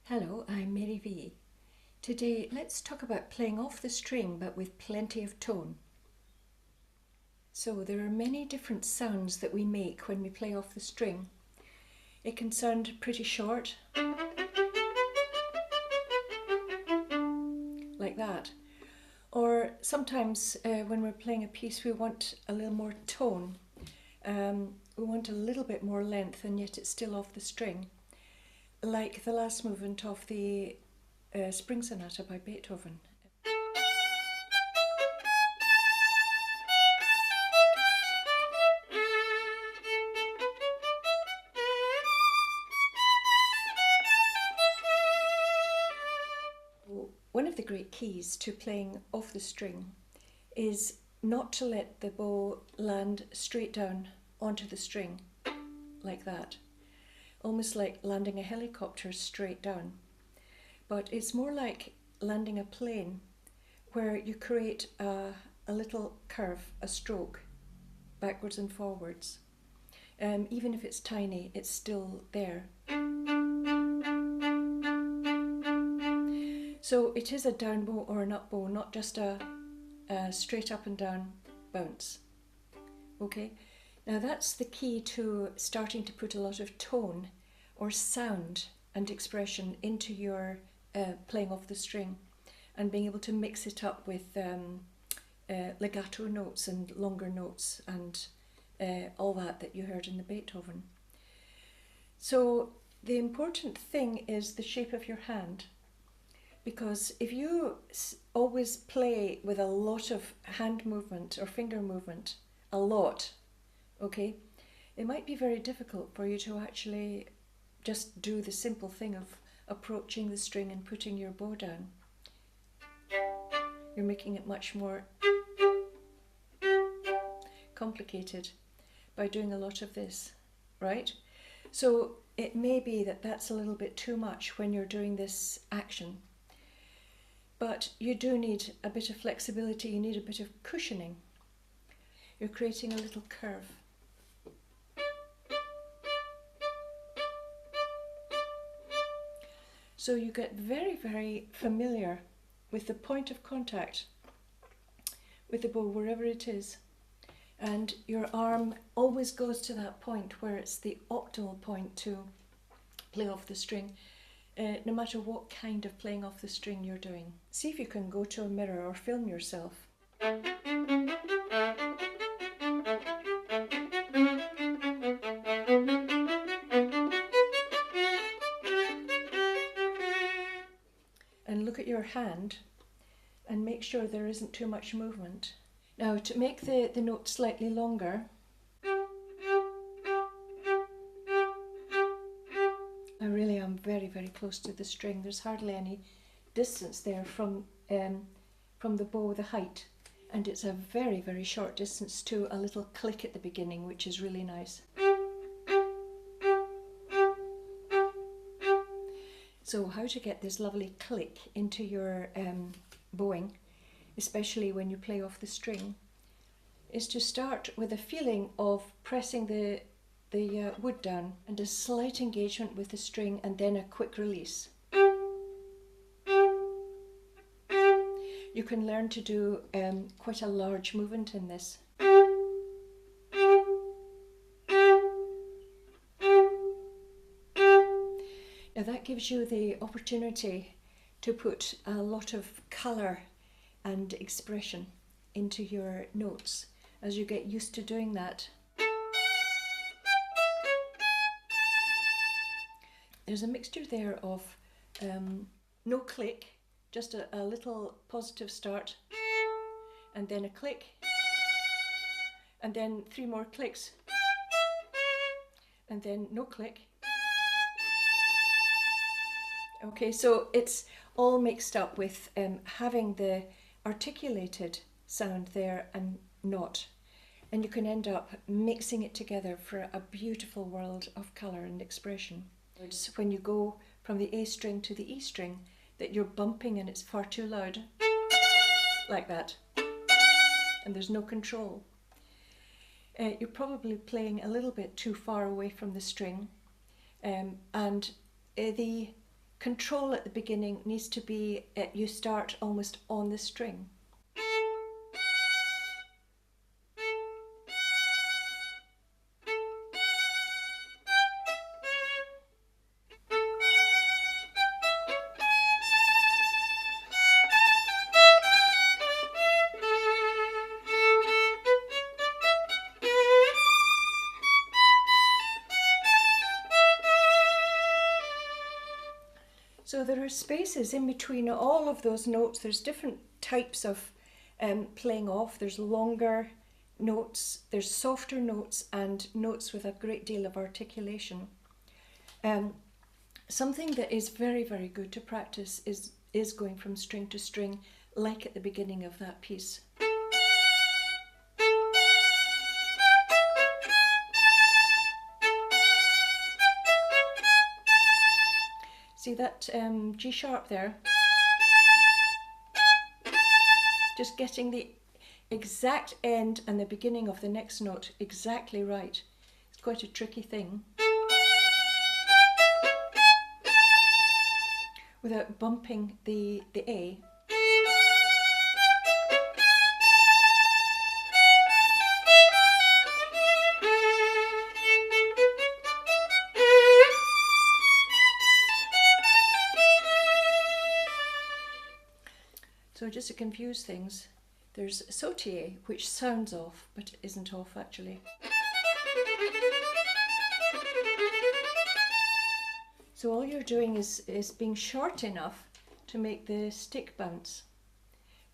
Hello, I'm Mary V. Today let's talk about playing off the string but with plenty of tone. So there are many different sounds that we make when we play off the string. It can sound pretty short, like that. Or sometimes when we're playing a piece we want a little more tone. We want a little bit more length and yet it's still off the string. Like the last movement of the Spring Sonata by Beethoven. One of the great keys to playing off the string is not to let the bow land straight down onto the string, like that. Almost like landing a helicopter straight down. But it's more like landing a plane where you create a little curve, a stroke, backwards and forwards. Even if it's tiny, it's still there. So it is a down bow or an up bow, not just a straight up and down bounce. Okay, now that's the key to starting to put a lot of tone or sound and expression into your playing off the string and being able to mix it up with legato notes and longer notes and all that you heard in the Beethoven. So the important thing is the shape of your hand, because if you always play with a lot of hand movement or finger movement, a lot, okay, it might be very difficult for you to actually just do the simple thing of approaching the string and putting your bow down. You're making it much more complicated by doing a lot of this, right? So it may be that that's a little bit too much when you're doing this action. But you do need a bit of flexibility, you need a bit of cushioning. You're creating a little curve. So you get very, very familiar with the point of contact with the bow, wherever it is. And your arm always goes to that point where it's the optimal point to play off the string, no matter what kind of playing off the string you're doing. See if you can go to a mirror or film yourself. And look at your hand and make sure there isn't too much movement. Now to make the note slightly longer, I really am very, very close to the string. There's hardly any distance there from the bow, the height, and it's a very, very short distance to a little click at the beginning, which is really nice. So how to get this lovely click into your bowing, especially when you play off the string, is to start with a feeling of pressing the wood down and a slight engagement with the string and then a quick release. You can learn to do quite a large movement in this. Now that gives you the opportunity to put a lot of colour and expression into your notes as you get used to doing that. There's a mixture there of no click, just a little positive start, and then a click, and then 3 more clicks, and then no click. Okay, so it's all mixed up with having the articulated sound there and not. And you can end up mixing it together for a beautiful world of colour and expression. It's when you go from the A string to the E string that you're bumping and it's far too loud, like that, and there's no control. You're probably playing a little bit too far away from the string, and the control at the beginning needs to be, you start almost on the string. So there are spaces in between all of those notes. There's different types of playing off. There's longer notes, there's softer notes, and notes with a great deal of articulation. Something that is very, very good to practice is going from string to string, like at the beginning of that piece. See that G sharp there? Just getting the exact end and the beginning of the next note exactly right. It's quite a tricky thing. Without bumping the A. So just to confuse things, there's sautier, which sounds off, but isn't off actually. So all you're doing is being short enough to make the stick bounce,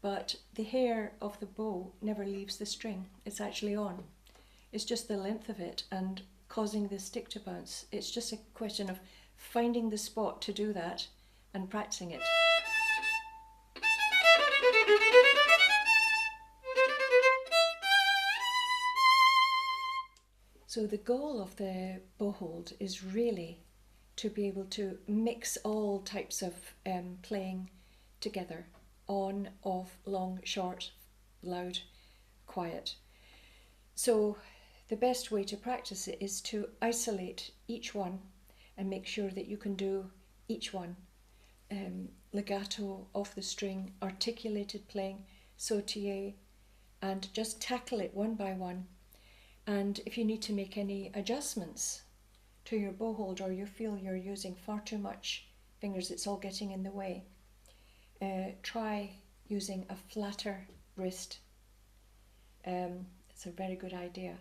but the hair of the bow never leaves the string. It's actually on. It's just the length of it and causing the stick to bounce. It's just a question of finding the spot to do that and practicing it. So the goal of the bow hold is really to be able to mix all types of playing together. On, off, long, short, loud, quiet. So the best way to practice it is to isolate each one and make sure that you can do each one. Legato, off the string, articulated playing, sautier, and just tackle it one by one. And if you need to make any adjustments to your bow hold, or you feel you're using far too much fingers, it's all getting in the way, try using a flatter wrist. It's a very good idea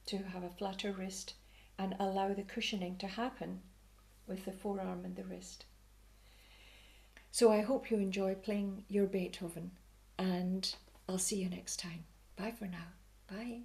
to have a flatter wrist and allow the cushioning to happen with the forearm and the wrist. So I hope you enjoy playing your Beethoven, and I'll see you next time. Bye for now. Bye.